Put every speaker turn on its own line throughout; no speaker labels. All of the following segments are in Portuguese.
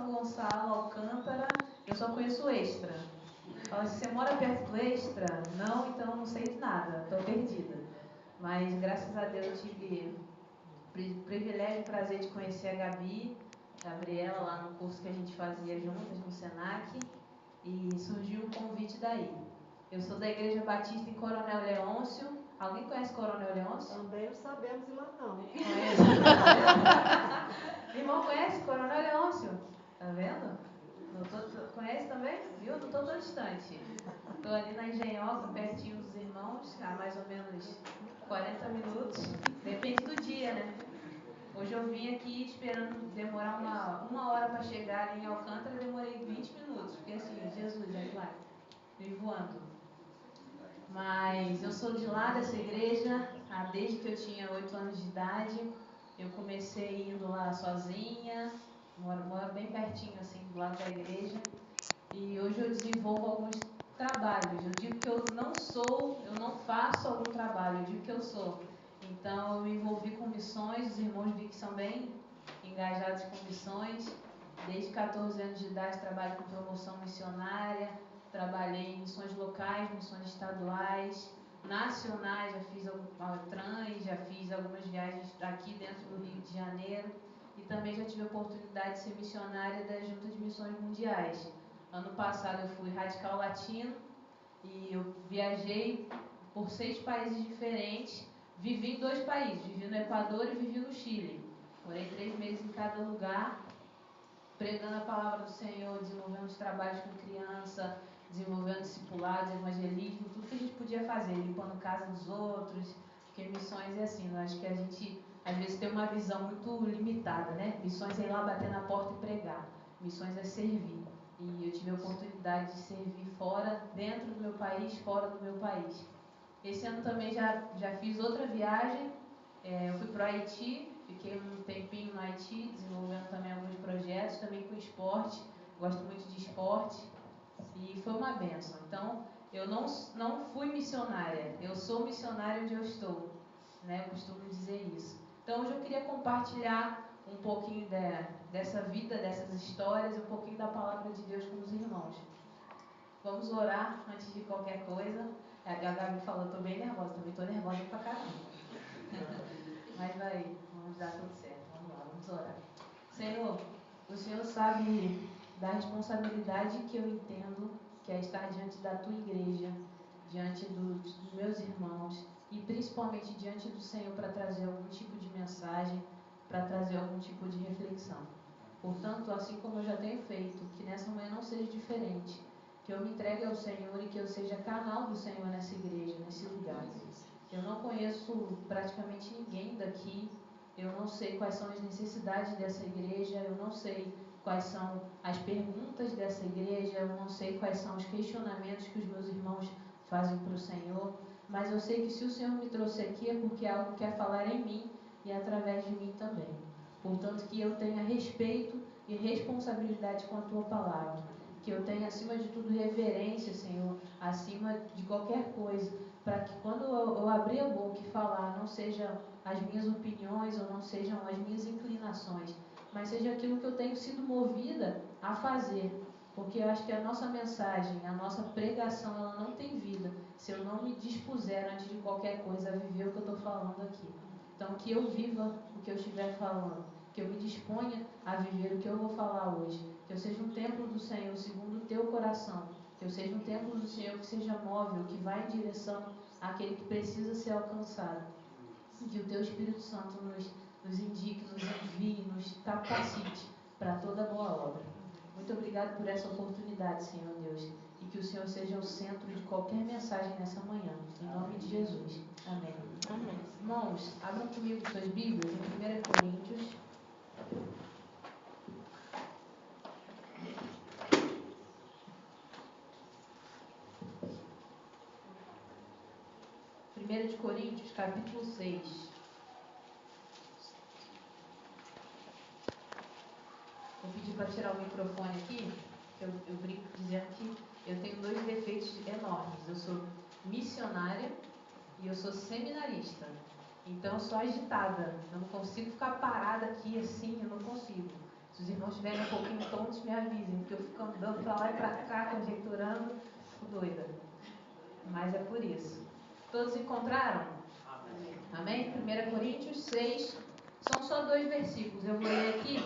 São Gonçalo, Alcântara, eu só conheço o Extra. Fala, se você mora perto do Extra? Não, então não sei de nada, estou perdida. Mas graças a Deus eu tive o privilégio e prazer de conhecer a Gabriela, lá no curso que a gente fazia juntas no Senac, e surgiu o convite daí. Eu sou da Igreja Batista em Coronel Leôncio. Alguém conhece Coronel Leôncio?
Também não sabemos lá não.
Conhece? Irmão, conhece Coronel Leôncio? Tá vendo? Conhece também? Viu? Não estou tão distante. Estou ali na Engenhoca, pertinho dos irmãos, há mais ou menos 40 minutos. Depende do dia, né? Hoje eu vim aqui esperando demorar uma hora para chegar ali em Alcântara, demorei 20 minutos. Porque assim, Jesus, é claro, vim voando. Mas eu sou de lá dessa igreja, desde que eu tinha 8 anos de idade. Eu comecei indo lá sozinha, moro bem pertinho assim do lado da igreja. E hoje eu desenvolvo alguns trabalhos. Eu digo que eu não faço algum trabalho, eu digo que eu sou. Então eu me envolvi com missões, os irmãos vi que são bem engajados com missões. Desde 14 anos de idade trabalho com promoção missionária, trabalhei em missões locais, missões estaduais, nacionais, já fiz trans, já fiz algumas viagens aqui dentro do Rio de Janeiro e também já tive a oportunidade de ser missionária da Junta de Missões Mundiais. Ano passado eu fui radical latino e eu viajei por 6 países diferentes, vivi em 2 países, vivi no Equador e vivi no Chile. Morei 3 meses em cada lugar, pregando a palavra do Senhor, desenvolvendo os trabalhos com criança, desenvolvendo discipulados, evangelismo, tudo que a gente podia fazer, limpando casa dos outros, porque missões é assim, eu acho que a gente às vezes tem uma visão muito limitada, né? Missões é ir lá bater na porta e pregar, missões é servir. E eu tive a oportunidade de servir fora, dentro do meu país, fora do meu país. Esse ano também já fiz outra viagem, eu fui para o Haiti, fiquei um tempinho no Haiti, desenvolvendo também alguns projetos, também com esporte, gosto muito de esporte, e foi uma bênção. Então, eu não fui missionária, eu sou missionária onde eu estou, né? Eu costumo dizer isso. Então, hoje eu queria compartilhar um pouquinho dessa vida, dessas histórias, um pouquinho da palavra de Deus com os irmãos. Vamos orar antes de qualquer coisa. A Gabi falou, estou bem nervosa, também estou nervosa pra caramba. Mas vamos dar tudo certo. Vamos lá, vamos orar. Senhor, o Senhor sabe da responsabilidade que eu entendo que é estar diante da tua igreja, diante dos meus irmãos e principalmente diante do Senhor para trazer algum tipo de mensagem, para trazer algum tipo de reflexão. Portanto, assim como eu já tenho feito, que nessa manhã não seja diferente, que eu me entregue ao Senhor e que eu seja canal do Senhor nessa igreja, nesse lugar. Eu não conheço praticamente ninguém daqui, eu não sei quais são as necessidades dessa igreja, eu não sei quais são as perguntas dessa igreja, eu não sei quais são os questionamentos que os meus irmãos fazem para o Senhor, mas eu sei que se o Senhor me trouxe aqui é porque algo quer falar em mim e através de mim também. Portanto, que eu tenha respeito e responsabilidade com a tua palavra, que eu tenha acima de tudo reverência, Senhor, acima de qualquer coisa, para que quando eu abrir a boca e falar, não sejam as minhas opiniões ou não sejam as minhas inclinações, mas seja aquilo que eu tenho sido movida a fazer, porque eu acho que a nossa mensagem, a nossa pregação, ela não tem vida se eu não me dispuser antes de qualquer coisa a viver o que eu estou falando aqui. Então, que eu viva o que eu estiver falando, que eu me disponha a viver o que eu vou falar hoje, que eu seja um templo do Senhor segundo o teu coração, que eu seja um templo do Senhor que seja móvel, que vá em direção àquele que precisa ser alcançado. Que o teu Espírito Santo nos indique, nos envie, nos capacite para toda boa obra. Muito obrigado por essa oportunidade, Senhor Deus, e que o Senhor seja o centro de qualquer mensagem nessa manhã, em nome de Jesus. Amém.
Amém.
Irmãos, abram comigo suas Bíblias em 1 Coríntios. De Coríntios, capítulo 6. Vou pedir para tirar o microfone aqui, que eu brinco dizendo que eu tenho 2 defeitos enormes. Eu sou missionária e eu sou seminarista. Então eu sou agitada, eu não consigo ficar parada aqui assim, eu não consigo. Se os irmãos estiverem um pouquinho tontos, me avisem, porque eu fico andando para lá e para cá, conjecturando, fico doida. Mas é por isso. Todos encontraram? Amém? 1 Coríntios 6, são só 2 versículos. Eu vou ler aqui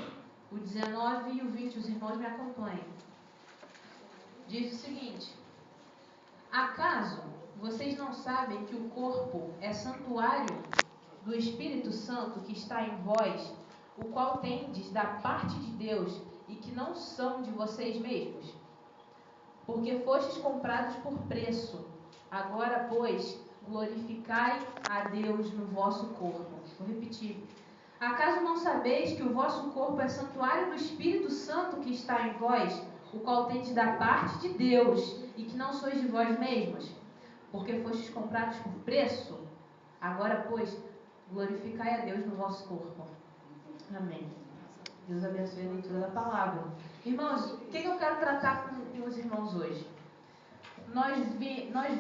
o 19 e o 20, os irmãos me acompanhem. Diz o seguinte: acaso vocês não sabem que o corpo é santuário do Espírito Santo que está em vós, o qual tendes da parte de Deus e que não são de vocês mesmos? Porque fostes comprados por preço. Agora, pois, glorificai a Deus no vosso corpo. Vou repetir. Acaso não sabeis que o vosso corpo é santuário do Espírito Santo que está em vós, o qual tendes da parte de Deus e que não sois de vós mesmos? Porque fostes comprados por preço? Agora, pois, glorificai a Deus no vosso corpo. Amém. Deus abençoe a leitura da palavra. Irmãos, o que eu quero tratar com os irmãos hoje? Nós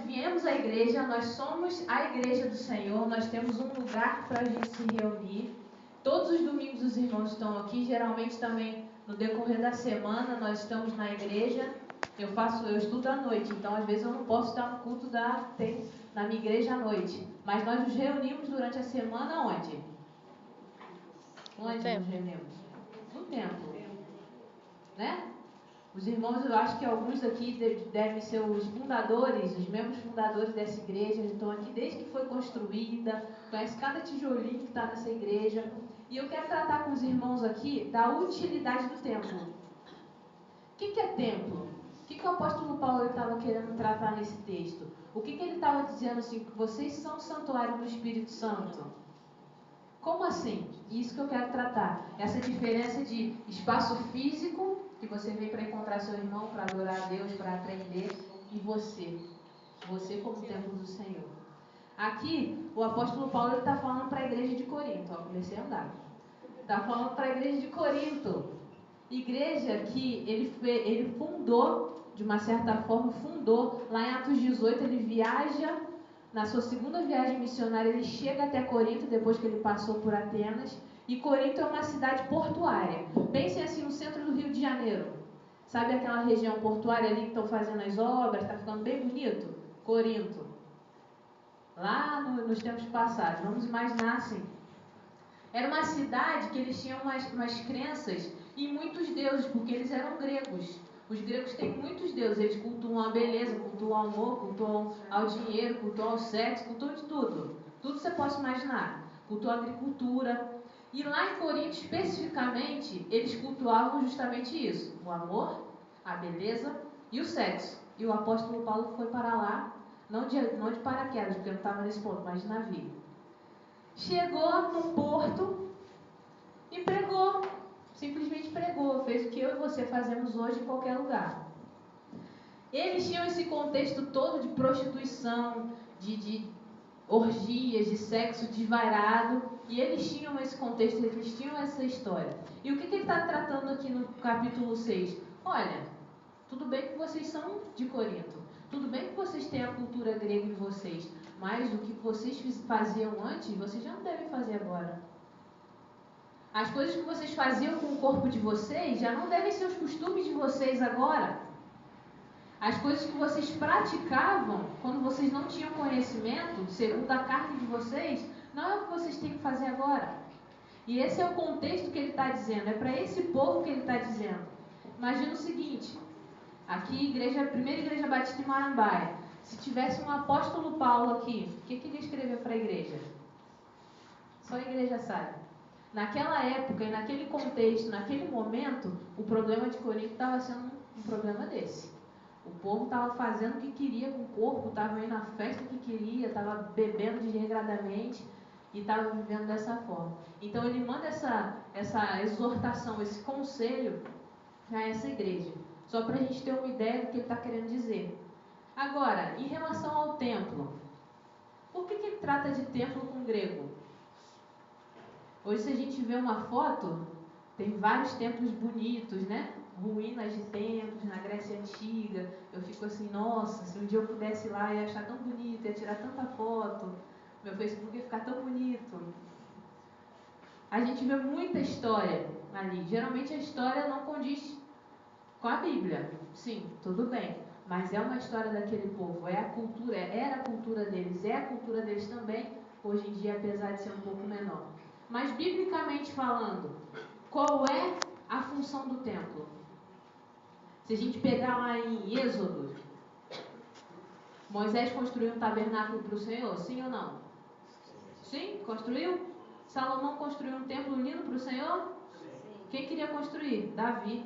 viemos à igreja, nós somos a igreja do Senhor, nós temos um lugar para a gente se reunir. Todos os domingos os irmãos estão aqui, geralmente também no decorrer da semana nós estamos na igreja. Eu estudo à noite, então às vezes eu não posso estar no culto na minha igreja à noite. Mas nós nos reunimos durante a semana onde? Onde nos reunimos? No templo. Né? Os irmãos, eu acho que alguns aqui devem ser os fundadores, os membros fundadores dessa igreja, estão aqui desde que foi construída, conhece cada tijolinho que está nessa igreja. E eu quero tratar com os irmãos aqui da utilidade do templo. O que é templo? O que o apóstolo Paulo estava querendo tratar nesse texto? O que ele estava dizendo assim, que vocês são o santuário do Espírito Santo? Como assim? Isso que eu quero tratar. Essa diferença de espaço físico, que você vem para encontrar seu irmão, para adorar a Deus, para aprender, e você como templo do Senhor. Aqui, o apóstolo Paulo está falando para a igreja de Corinto. Comecei a andar. Está falando para a igreja de Corinto. Igreja que ele fundou, de uma certa forma, lá em Atos 18, ele viaja. Na sua segunda viagem missionária, ele chega até Corinto, depois que ele passou por Atenas. E Corinto é uma cidade portuária. Pensem assim, no centro do Rio de Janeiro. Sabe aquela região portuária ali que estão fazendo as obras, está ficando bem bonito? Corinto. Lá nos tempos passados, vamos imaginar assim. Era uma cidade que eles tinham umas crenças e muitos deuses, porque eles eram gregos. Os gregos têm muitos deuses, eles cultuam a beleza, cultuam o amor, cultuam ao dinheiro, cultuam ao sexo, cultuam de tudo. Tudo você pode imaginar. Cultuam a agricultura. E lá em Corinto, especificamente, eles cultuavam justamente isso. O amor, a beleza e o sexo. E o apóstolo Paulo foi para lá, não de paraquedas, porque eu não estava nesse ponto, mas de navio. Chegou no porto e pregou. Simplesmente pregou, fez o que eu e você fazemos hoje em qualquer lugar. Eles tinham esse contexto todo de prostituição, de orgias, de sexo desvairado, e eles tinham esse contexto, eles tinham essa história. E o que ele está tratando aqui no capítulo 6? Olha, tudo bem que vocês são de Corinto, tudo bem que vocês têm a cultura grega em vocês, mas o que vocês faziam antes, vocês já não devem fazer agora. As coisas que vocês faziam com o corpo de vocês já não devem ser os costumes de vocês agora. As coisas que vocês praticavam quando vocês não tinham conhecimento, segundo a carne de vocês, não é o que vocês têm que fazer agora. E esse é o contexto que ele está dizendo, é para esse povo que ele está dizendo. Imagina o seguinte, aqui, primeira igreja batista em Marambaia, se tivesse um apóstolo Paulo aqui, o que ele ia escrever para a igreja? Só a igreja sabe. Naquela época e naquele contexto, naquele momento, o problema de Corinto estava sendo um problema desse. O povo estava fazendo o que queria com o corpo, estava indo na festa que queria, estava bebendo desregradamente e estava vivendo dessa forma. Então ele manda essa exortação, esse conselho a essa igreja, só para a gente ter uma ideia do que ele está querendo dizer. Agora, em relação ao templo, por que ele trata de templo com grego? Hoje, se a gente vê uma foto, tem vários templos bonitos, né? Ruínas de templos na Grécia Antiga. Eu fico assim, nossa, se um dia eu pudesse ir lá, eu ia achar tão bonito, ia tirar tanta foto, meu Facebook ia ficar tão bonito. A gente vê muita história ali. Geralmente a história não condiz com a Bíblia. Sim, tudo bem. Mas é uma história daquele povo. É a cultura, era a cultura deles. É a cultura deles também, hoje em dia, apesar de ser um pouco menor. Mas, biblicamente falando, qual é a função do templo? Se a gente pegar lá em Êxodo, Moisés construiu um tabernáculo para o Senhor, sim ou não? Sim, construiu? Salomão construiu um templo lindo para o Senhor? Quem queria construir? Davi.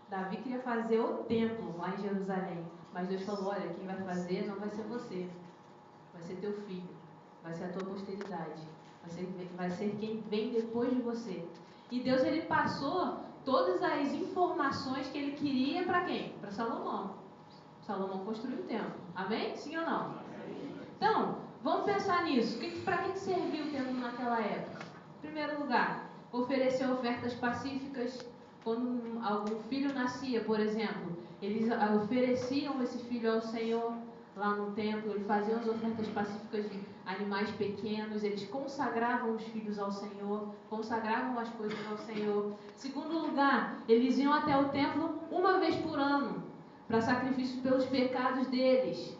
Davi queria fazer o templo lá em Jerusalém. Mas Deus falou, olha, quem vai fazer não vai ser você. Vai ser teu filho. Vai ser a tua posteridade. Vai ser quem vem depois de você. E Deus, ele passou todas as informações que ele queria para quem? Para Salomão. Salomão construiu o templo. Amém? Sim ou não? Então, vamos pensar nisso. Para que serviu o templo naquela época? Em primeiro lugar, oferecer ofertas pacíficas. Quando algum filho nascia, por exemplo, eles ofereciam esse filho ao Senhor lá no templo. Eles faziam as ofertas pacíficas de animais pequenos. Eles consagravam os filhos ao Senhor, consagravam as coisas ao Senhor. Segundo lugar, eles iam até o templo uma vez por ano para sacrifício pelos pecados deles.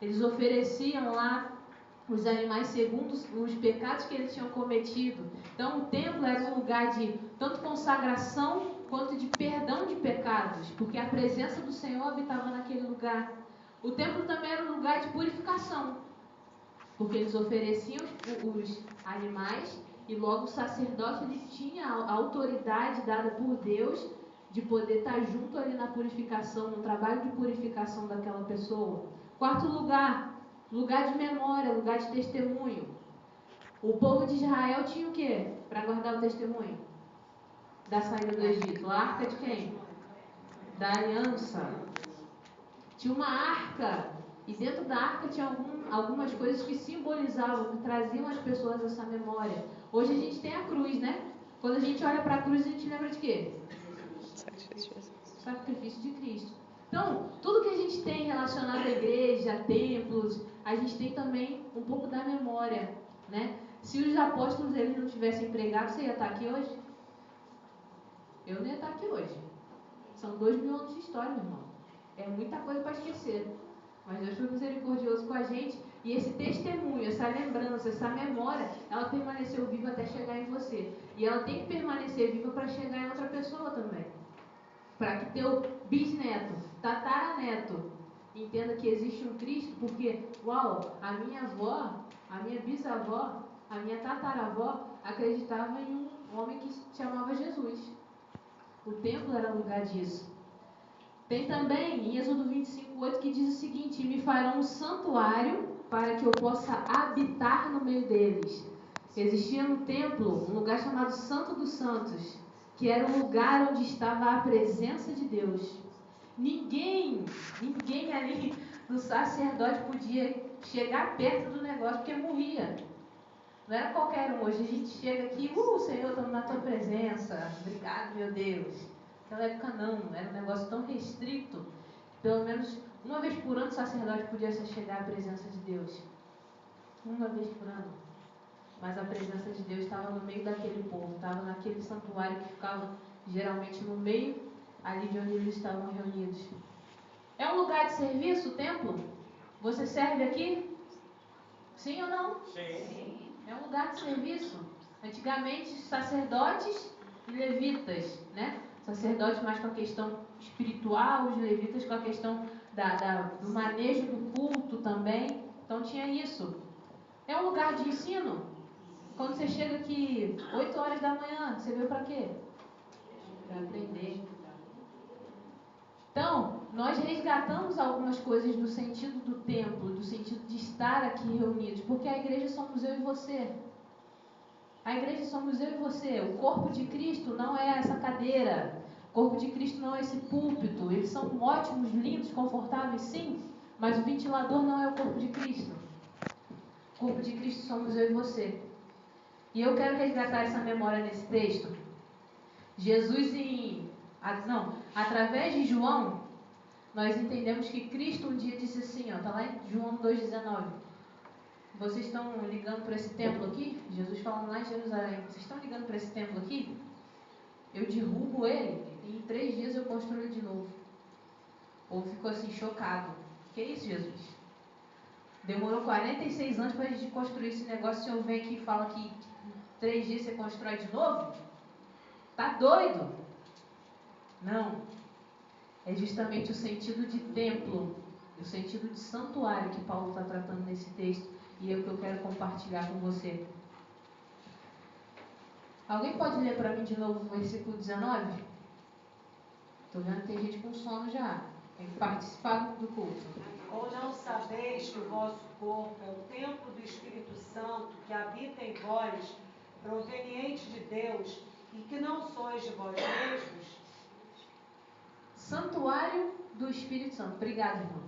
Eles ofereciam lá os animais segundo os pecados que eles tinham cometido. Então o templo era um lugar de tanto consagração quanto de perdão de pecados, porque a presença do Senhor habitava naquele lugar. O templo também era um lugar de purificação, porque eles ofereciam os animais e logo o sacerdote ele tinha a autoridade dada por Deus de poder estar junto ali na purificação, no trabalho de purificação daquela pessoa. Quarto lugar, lugar de memória, lugar de testemunho. O povo de Israel tinha o quê para guardar o testemunho da saída do Egito? A arca de quem? Da aliança. Tinha uma arca, e dentro da arca tinha algumas coisas que simbolizavam, que traziam às pessoas essa memória. Hoje a gente tem a cruz, né? Quando a gente olha para a cruz, a gente lembra de quê? Sacrifício de Cristo. Então, tudo que a gente tem relacionado à igreja, a templos, a gente tem também um pouco da memória, né? Se os apóstolos eles não tivessem pregado, você ia estar aqui hoje? Eu não ia estar aqui hoje. São 2000 anos de história, meu irmão. É muita coisa para esquecer. Mas Deus foi misericordioso com a gente. E esse testemunho, essa lembrança, essa memória, ela permaneceu viva até chegar em você. E ela tem que permanecer viva para chegar em outra pessoa também. Para que teu bisneto, tataraneto, entenda que existe um Cristo, porque, uau, a minha avó, a minha bisavó, a minha tataravó acreditava em um homem que se chamava Jesus. O templo era lugar disso. Tem também em Êxodo 25:8 que diz o seguinte: me farão um santuário para que eu possa habitar no meio deles. Existia no templo um lugar chamado Santo dos Santos, que era o lugar onde estava a presença de Deus. Ninguém ali no sacerdote podia chegar perto do negócio, porque morria. Não era qualquer um. Hoje a gente chega aqui, Senhor, estamos na tua presença. Obrigado, meu Deus. Naquela época não, era um negócio tão restrito. Pelo menos uma vez por ano o sacerdote podia chegar à presença de Deus. Uma vez por ano. Mas a presença de Deus estava no meio daquele povo, estava naquele santuário que ficava geralmente no meio ali de onde eles estavam reunidos. É um lugar de serviço o templo? Você serve aqui? Sim ou não?
Sim.
É um lugar de serviço. Antigamente, sacerdotes e levitas, né? Sacerdotes mais com a questão espiritual, os levitas com a questão do manejo do culto também. Então tinha isso. É um lugar de ensino. Quando você chega aqui 8 horas da manhã, você veio para quê? Para aprender. Então, nós resgatamos algumas coisas do sentido do templo, do sentido de estar aqui reunidos, porque a igreja somos eu e você. A igreja somos eu e você. O corpo de Cristo não é essa cadeira. O corpo de Cristo não é esse púlpito. Eles são ótimos, lindos, confortáveis, sim, mas o ventilador não é o corpo de Cristo. O corpo de Cristo somos eu e você. E eu quero resgatar essa memória nesse texto. Jesus através de João, nós entendemos que Cristo um dia disse assim, está lá em João 2,19. Vocês estão ligando para esse templo aqui? Jesus falando lá em Jerusalém. Vocês estão ligando para esse templo aqui? eu derrubo ele e em 3 dias eu construo ele de novo. O povo ficou assim, chocado. Que isso, Jesus? Demorou 46 anos para a gente construir esse negócio. O Senhor vem aqui e fala que em 3 dias você constrói de novo? Tá doido? Não. É justamente o sentido de templo, o sentido de santuário que Paulo está tratando nesse texto. E é o que eu quero compartilhar com você. Alguém pode ler para mim de novo o versículo 19? Estou vendo que tem gente com sono já. Tem que participar do culto.
Ou não sabeis que o vosso corpo é o templo do Espírito Santo que habita em vós, proveniente de Deus, e que não sois de vós mesmos?
Santuário do Espírito Santo. Obrigada, irmão.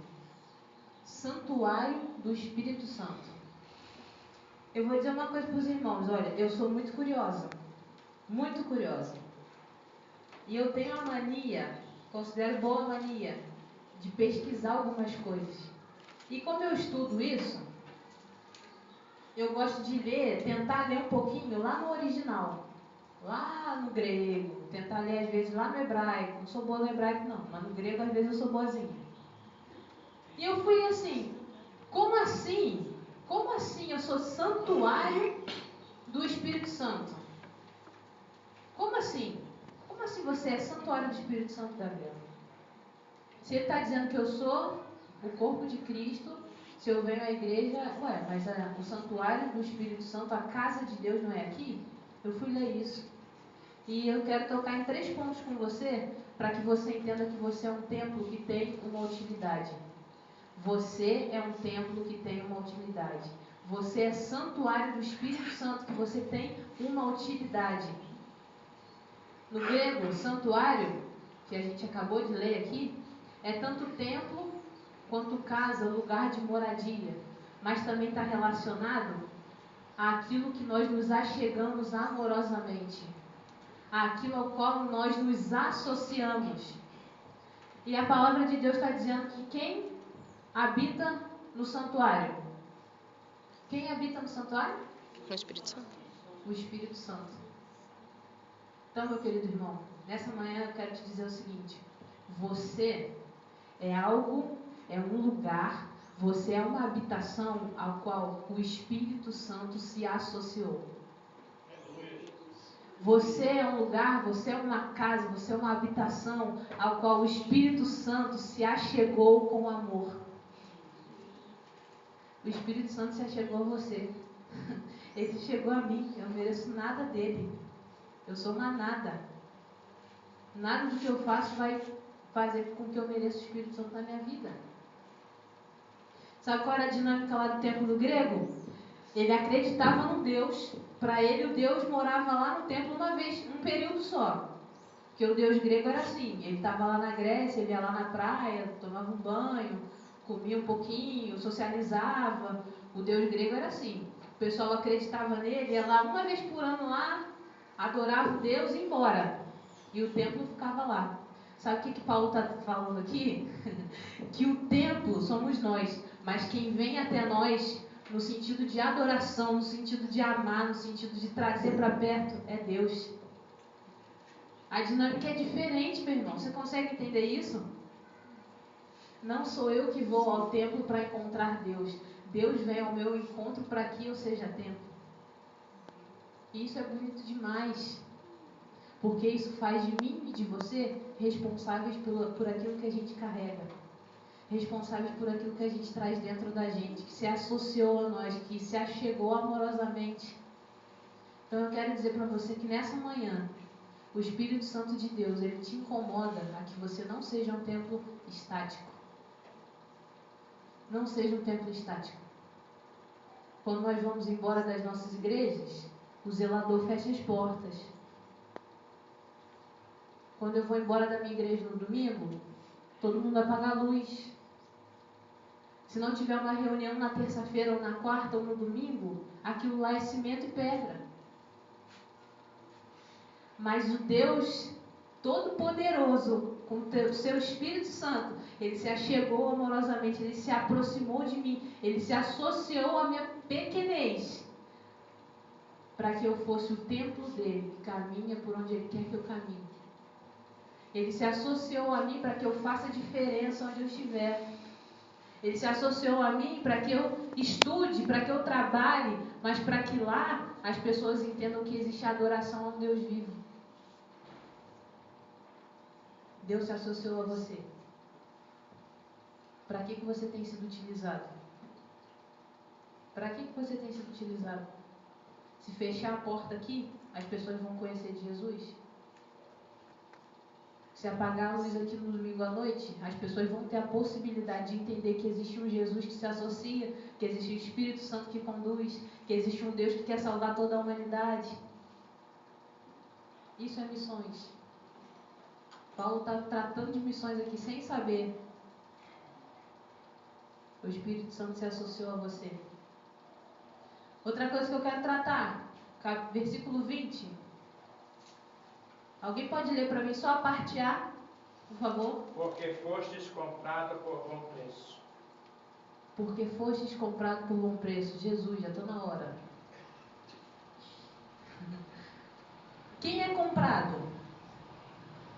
Santuário do Espírito Santo. Eu vou dizer uma coisa para os irmãos. Olha, eu sou muito curiosa. Muito curiosa. E eu tenho a mania, considero boa mania, de pesquisar algumas coisas. E como eu estudo isso, eu gosto de ler, tentar ler um pouquinho lá no original. Lá no grego, tentar ler às vezes lá no hebraico. Não sou boa no hebraico não, mas no grego às vezes eu sou boazinha. E eu fui assim, como assim? Como assim eu sou santuário do Espírito Santo? Como assim? Como assim você é santuário do Espírito Santo, Gabriel? Se ele está dizendo que eu sou o corpo de Cristo, se eu venho à igreja, mas o santuário do Espírito Santo, a casa de Deus não é aqui? Eu fui ler isso. E eu quero tocar em 3 pontos com você, para que você entenda que você é um templo que tem uma utilidade. Você é um templo que tem uma utilidade. Você é santuário do Espírito Santo, que você tem uma utilidade. No grego, santuário, que a gente acabou de ler aqui, é tanto templo quanto casa, lugar de moradia. Mas também está relacionado àquilo que nós nos achegamos amorosamente. Àquilo ao qual nós nos associamos. E a palavra de Deus está dizendo que quem habita no santuário? Quem habita no santuário?
O Espírito Santo.
O Espírito Santo. Então, meu querido irmão, nessa manhã eu quero te dizer o seguinte: você é algo, é um lugar, você é uma habitação ao qual o Espírito Santo se associou. Você é um lugar, você é uma casa, você é uma habitação ao qual o Espírito Santo se achegou com amor. O Espírito Santo se achegou a você. Ele se chegou a mim, eu não mereço nada dele. Eu sou uma nada. Nada do que eu faço vai fazer com que eu mereça o Espírito Santo na minha vida. Sabe qual era a dinâmica lá do templo do grego? Ele acreditava no Deus. Para ele, o Deus morava lá no templo uma vez, um período só. Porque o Deus grego era assim. Ele estava lá na Grécia, ele ia lá na praia, tomava um banho, comia um pouquinho, socializava. O Deus grego era assim. O pessoal acreditava nele, ia lá uma vez por ano lá, adorava o Deus e ia embora. E o templo ficava lá. Sabe o que Paulo está falando aqui? Que o templo somos nós, mas quem vem até nós, no sentido de adoração, no sentido de amar, no sentido de trazer para perto, é Deus. A dinâmica é diferente, meu irmão. Você consegue entender isso? Não sou eu que vou ao templo para encontrar Deus. Deus vem ao meu encontro para que eu seja templo. E isso é bonito demais. Porque isso faz de mim e de você responsáveis por aquilo que a gente carrega. Responsáveis por aquilo que a gente traz dentro da gente, que se associou a nós, que se achegou amorosamente. Então eu quero dizer para você que nessa manhã, o Espírito Santo de Deus, ele te incomoda a que você não seja um templo estático. Não seja um templo estático. Quando nós vamos embora das nossas igrejas, o zelador fecha as portas. Quando eu vou embora da minha igreja no domingo, todo mundo apaga a luz. Se não tiver uma reunião na terça-feira, ou na quarta, ou no domingo, aquilo lá é cimento e pedra. Mas o Deus Todo-Poderoso, com o seu Espírito Santo, ele se achegou amorosamente, ele se aproximou de mim, ele se associou à minha pequenez, para que eu fosse o templo dele, que caminha por onde ele quer que eu caminhe. Ele se associou a mim para que eu faça diferença onde eu estiver. Ele se associou a mim para que eu estude, para que eu trabalhe, mas para que lá as pessoas entendam que existe adoração a um Deus vivo. Deus se associou a você. Para que você tem sido utilizado? Para que você tem sido utilizado? Se fechar a porta aqui, as pessoas vão conhecer de Jesus? Se apagar a luz aqui no domingo à noite, as pessoas vão ter a possibilidade de entender que existe um Jesus que se associa, que existe o Espírito Santo que conduz, que existe um Deus que quer salvar toda a humanidade. Isso é missões. Paulo está tratando de missões aqui sem saber. O Espírito Santo se associou a você. Outra coisa que eu quero tratar, versículo 20. Alguém pode ler para mim só a parte A, por favor?
Porque fostes comprado por bom preço.
Porque fostes comprado por bom preço. Jesus, já estou na hora. Quem é comprado?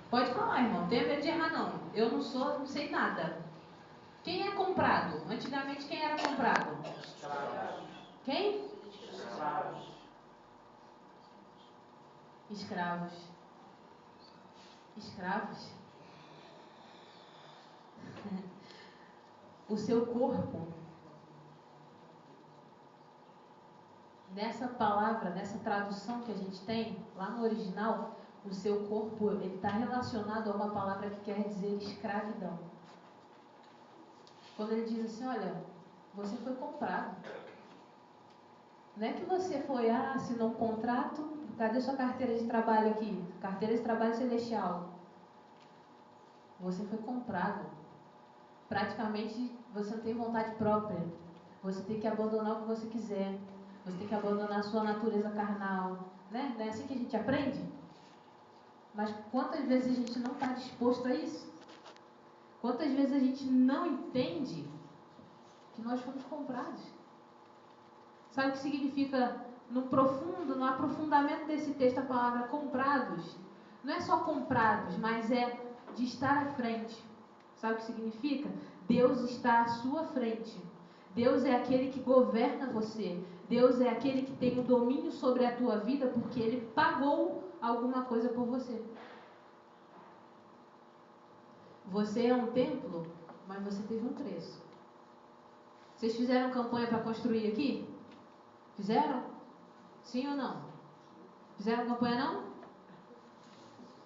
Pode falar, irmão. Não tenha medo de errar, não. Eu não sei nada. Quem é comprado? Antigamente, quem era comprado?
Escravos.
Quem?
Escravos.
Escravos. Escravos. O seu corpo, nessa palavra, nessa tradução que a gente tem, lá no original, o seu corpo, ele está relacionado a uma palavra que quer dizer escravidão. Quando ele diz assim, olha, você foi comprado. Não é que você foi, assinou um contrato, cadê sua carteira de trabalho aqui? Carteira de trabalho celestial. Você foi comprado. Praticamente, você não tem vontade própria. Você tem que abandonar o que você quiser. Você tem que abandonar a sua natureza carnal. Né? Não é assim que a gente aprende? Mas quantas vezes a gente não está disposto a isso? Quantas vezes a gente não entende que nós fomos comprados? Sabe o que significa, no aprofundamento desse texto, a palavra comprados? Não é só comprados, mas é de estar à frente. Sabe o que significa? Deus está à sua frente. Deus é aquele que governa você. Deus é aquele que tem o domínio sobre a tua vida porque Ele pagou alguma coisa por você. Você é um templo, mas você teve um preço. Vocês fizeram campanha para construir aqui? Fizeram? Sim ou não? Fizeram campanha não?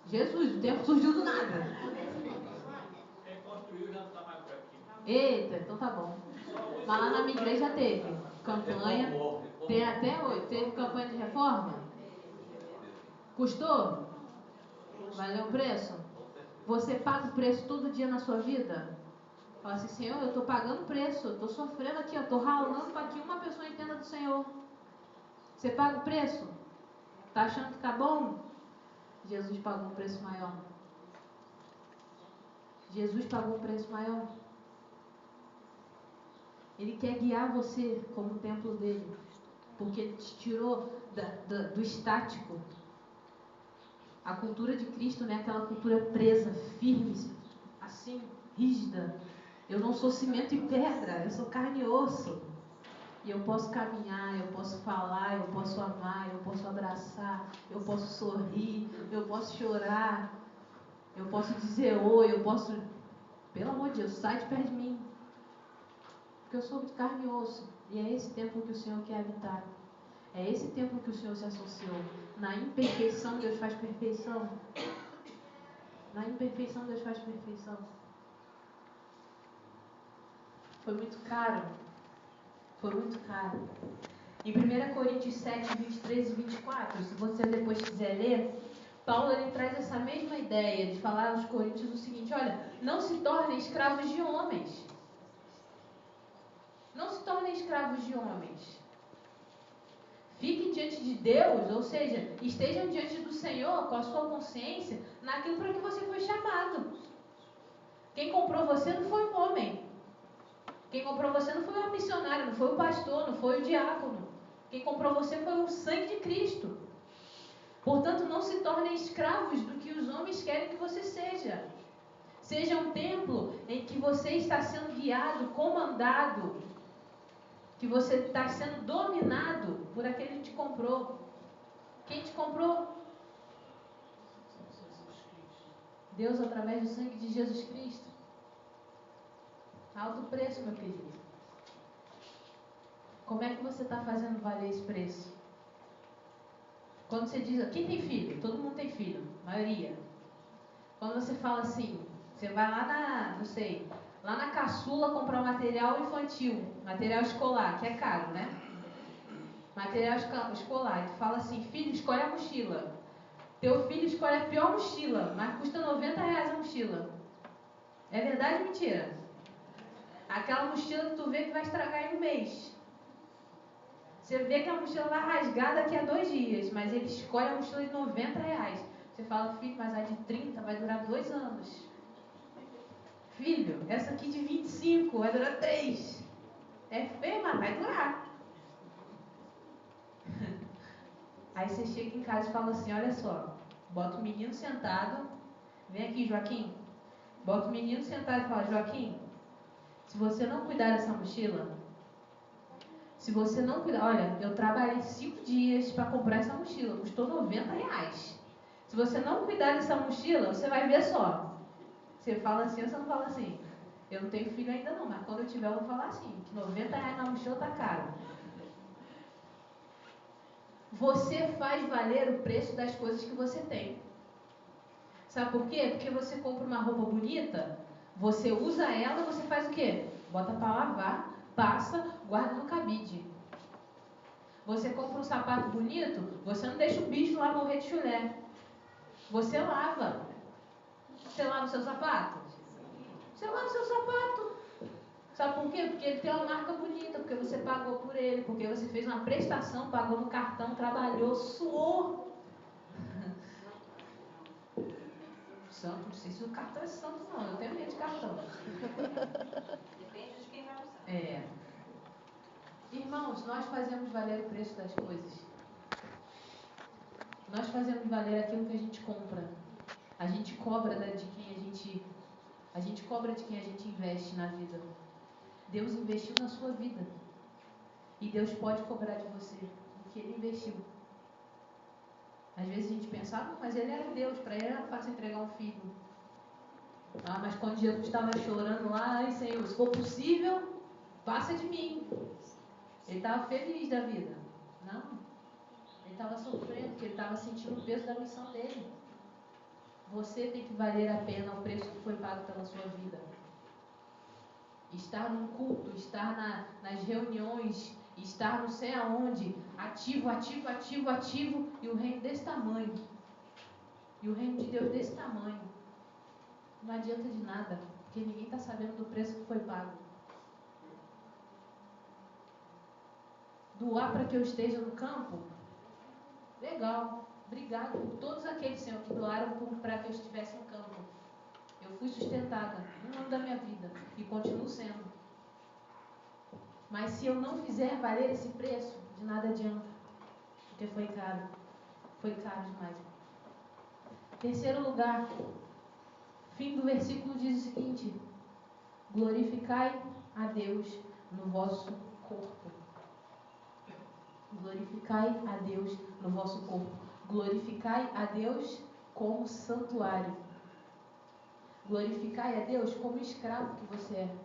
Jesus, o tempo surgiu do nada.
Quem construiu já não está mais por aqui.
Eita, então tá bom. Mas lá na minha igreja teve campanha. Tem até hoje. Teve campanha de reforma? Custou? Valeu o preço? Você paga o preço todo dia na sua vida? Fala assim, Senhor, eu estou pagando o preço, eu estou sofrendo aqui, eu estou ralando para que uma pessoa entenda do Senhor. Você paga o preço? Está achando que está bom? Jesus pagou um preço maior. Jesus pagou um preço maior. Ele quer guiar você como o templo dele. Porque ele te tirou do estático. A cultura de Cristo não é aquela cultura presa, firme, assim, rígida. Eu não sou cimento e pedra, eu sou carne e osso. E eu posso caminhar, eu posso falar, eu posso amar, eu posso abraçar, eu posso sorrir, eu posso chorar, eu posso dizer oi, eu posso... Pelo amor de Deus, sai de perto de mim. Porque eu sou de carne e osso. E é esse templo que o Senhor quer habitar. É esse templo que o Senhor se associou. Na imperfeição, Deus faz perfeição. Na imperfeição, Deus faz perfeição. Foi muito caro. Foi muito caro. Em 1 Coríntios 7, 23 e 24, se você depois quiser ler, Paulo ele traz essa mesma ideia de falar aos coríntios o seguinte, olha, não se tornem escravos de homens. Não se tornem escravos de homens. Fiquem diante de Deus, ou seja, estejam diante do Senhor com a sua consciência naquilo para que você foi chamado. Quem comprou você não foi um homem. Quem comprou você não foi um missionário, não foi o pastor, não foi o diácono. Quem comprou você foi o sangue de Cristo. Portanto, não se tornem escravos do que os homens querem que você seja. Seja um templo em que você está sendo guiado, comandado, que você está sendo dominado por aquele que te comprou. Quem te comprou? Deus, através do sangue de Jesus Cristo. Alto preço, meu querido. Como é que você está fazendo valer esse preço? Quando você diz, quem tem filho? Todo mundo tem filho, maioria. Quando você fala assim, você vai lá lá na caçula comprar material infantil, material escolar, que é caro, né? Material escolar. E tu fala assim, filho, escolhe a mochila. Teu filho escolhe a pior mochila, mas custa R$90 a mochila. É verdade ou mentira? Aquela mochila que tu vê que vai estragar em um mês. Você vê que a mochila vai rasgar daqui a 2 dias, mas ele escolhe a mochila de R$90. Você fala, filho, mas a de 30 vai durar 2 anos. Filho, essa aqui de 25 vai durar 3. É feio, mas vai durar. Aí você chega em casa e fala assim, olha só, bota o menino sentado, vem aqui, Joaquim. Bota o menino sentado e fala, Joaquim, se você não cuidar dessa mochila, se você não cuidar, olha, eu trabalhei 5 dias para comprar essa mochila, custou R$90. Se você não cuidar dessa mochila, você vai ver só. Você fala assim ou você não fala assim? Eu não tenho filho ainda não, mas quando eu tiver eu vou falar assim, que R$90 na mochila tá caro. Você faz valer o preço das coisas que você tem. Sabe por quê? Porque você compra uma roupa bonita, você usa ela, você faz o quê? Bota para lavar, passa, guarda no cabide. Você compra um sapato bonito, você não deixa o bicho lá morrer de chulé. Você lava. Você lava o seu sapato? Você lava o seu sapato. Sabe por quê? Porque ele tem uma marca bonita, porque você pagou por ele, porque você fez uma prestação, pagou no cartão, trabalhou, suou. Santo, não sei se o cartão é santo não, eu tenho medo de cartão.
Depende de quem vai usar.
Irmãos, nós fazemos valer o preço das coisas. Nós fazemos valer aquilo que a gente compra. A gente cobra de quem a gente cobra de quem a gente investe na vida. Deus investiu na sua vida. E Deus pode cobrar de você o que Ele investiu. Às vezes a gente pensa, mas Ele era Deus, para Ele era fácil entregar um filho. Mas quando Jesus estava chorando lá, ai Senhor, se for possível, passa de mim. Ele estava feliz da vida. Não. Ele estava sofrendo, porque ele estava sentindo o peso da missão dele. Você tem que valer a pena o preço que foi pago pela sua vida. Estar num culto, estar nas reuniões, estar não sei aonde, ativo, e o reino desse tamanho. E o reino de Deus desse tamanho. Não adianta de nada, porque ninguém está sabendo do preço que foi pago. Doar para que eu esteja no campo? Legal. Obrigado por todos aqueles, Senhor, que doaram para que eu estivesse no campo. Eu fui sustentada um ano da minha vida e continuo sendo. Mas se eu não fizer valer esse preço, de nada adianta. Porque foi caro. Foi caro demais. Terceiro lugar. Fim do versículo diz o seguinte: glorificai a Deus no vosso corpo. Glorificai a Deus no vosso corpo. Glorificai a Deus como santuário. Glorificai a Deus como escravo que você é.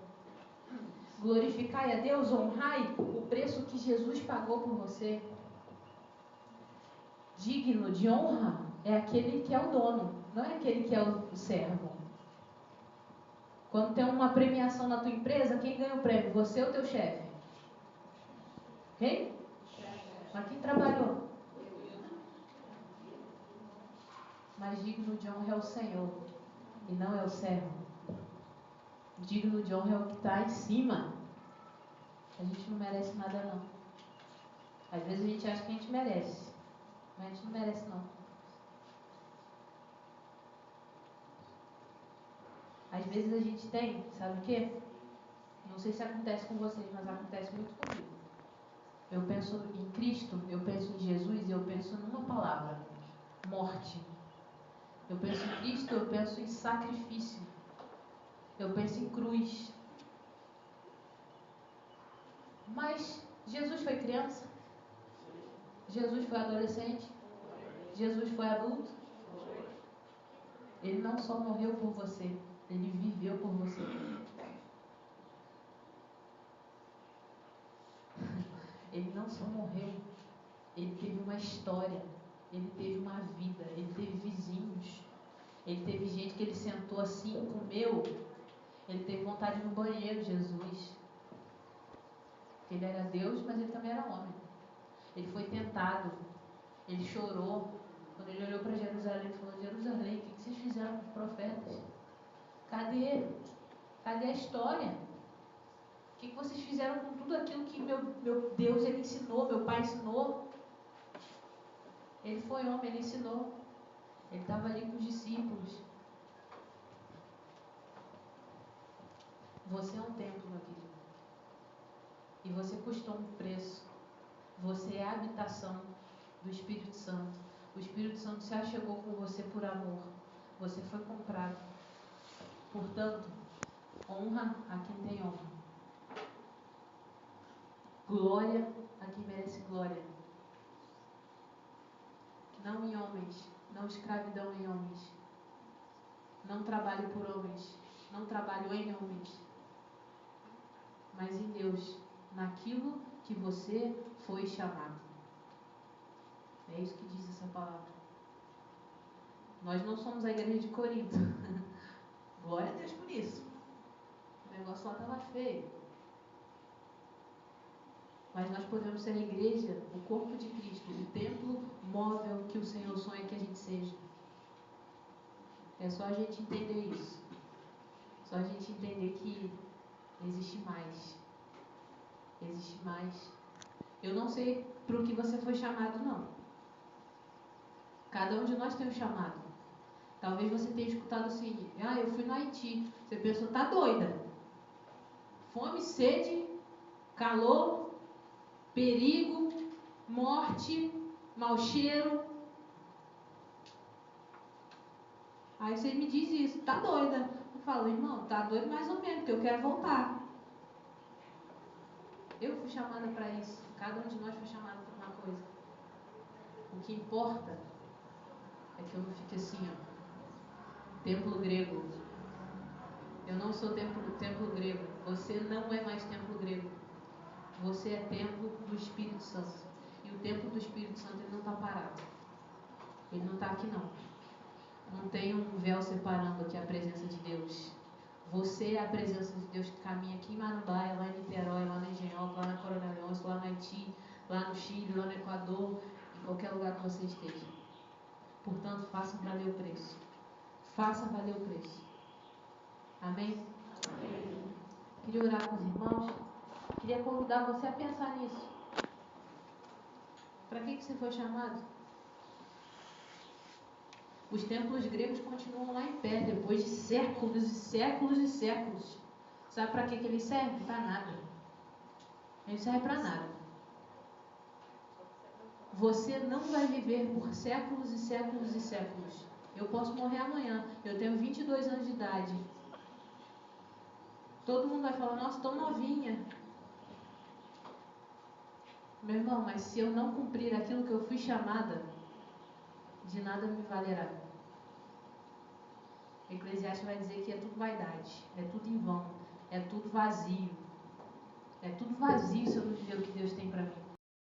Glorificai a Deus, honrai o preço que Jesus pagou por você. Digno de honra é aquele que é o dono, não é aquele que é o servo. Quando tem uma premiação na tua empresa, quem ganha o prêmio? Você ou teu chefe? Quem? Mas quem trabalhou? Mas digno de honra é o Senhor, e não é o servo. Digno de honra é o que está em cima. A gente não merece nada não. Às vezes a gente acha que a gente merece, mas a gente não merece não. Às vezes a gente tem, sabe o quê? Não sei se acontece com vocês, mas acontece muito comigo. eu penso em Cristo, eu penso em Jesus e eu penso numa palavra: morte. Eu penso em Cristo, eu penso em sacrifício. Eu penso em cruz. Mas Jesus foi criança? Jesus foi adolescente? Jesus foi adulto? Ele não só morreu por você, ele viveu por você. Ele não só morreu, ele teve uma história, ele teve uma vida, ele teve vizinhos, ele teve gente que ele sentou assim, comeu, ele teve vontade de ir no banheiro, Jesus. Ele era Deus, mas ele também era homem. Ele foi tentado, ele chorou. Quando ele olhou para Jerusalém, ele falou: Jerusalém, o que vocês fizeram com os profetas? Cadê? Cadê a história? O que vocês fizeram com tudo aquilo que meu Deus, ele ensinou, meu pai ensinou? Ele foi homem, ele ensinou. Ele estava ali com os discípulos. Você é um templo, meu querido. E você custou um preço. Você é a habitação do Espírito Santo. O Espírito Santo se achegou com você por amor. Você foi comprado. Portanto, honra a quem tem honra. Glória a quem merece glória. Não em homens, não escravidão em homens. Não trabalho por homens, não trabalho em homens. Mas em Deus, naquilo que você foi chamado. É isso que diz essa palavra. Nós não somos a igreja de Corinto. Glória a Deus por isso. O negócio lá estava feio. Mas nós podemos ser a igreja, o corpo de Cristo, o templo móvel que o Senhor sonha que a gente seja. É só a gente entender isso. Só a gente entender que existe mais. Existe mais. Eu não sei para o que você foi chamado, não. Cada um de nós tem um chamado. Talvez você tenha escutado assim: eu fui no Haiti. Você pensou: tá doida. Fome, sede, calor, perigo, morte, mau cheiro. Aí você me diz isso: tá doida. Eu falo: irmão, tá doido mais ou menos, porque eu quero voltar. Eu fui chamada para isso. Cada um de nós foi chamado para uma coisa. O que importa é que eu não fique assim, templo grego. Eu não sou templo grego. Você não é mais templo grego. Você é templo do Espírito Santo. E o templo do Espírito Santo, ele não está parado. Ele não está aqui, não. Não tem um véu separando aqui a presença de Deus. Você é a presença de Deus que caminha aqui em Marambaia, lá em Niterói, lá na Engenhoca, lá na Coronel Leôncio, lá no Haiti, lá no Chile, lá no Equador, em qualquer lugar que você esteja. Portanto, faça valer o preço. Faça valer o preço. Amém? Amém. Queria orar com os irmãos. Queria convidar você a pensar nisso. Para que você foi chamado? Os templos gregos continuam lá em pé, depois de séculos e séculos e séculos. Sabe para que eles servem? Para nada. Eles servem para nada. Você não vai viver por séculos e séculos e séculos. Eu posso morrer amanhã. Eu tenho 22 anos de idade. Todo mundo vai falar: nossa, estou novinha. Meu irmão, mas se eu não cumprir aquilo que eu fui chamada, de nada me valerá. Eclesiastes vai dizer que é tudo vaidade, é tudo em vão, é tudo vazio. É tudo vazio se eu não viver o que Deus tem para mim.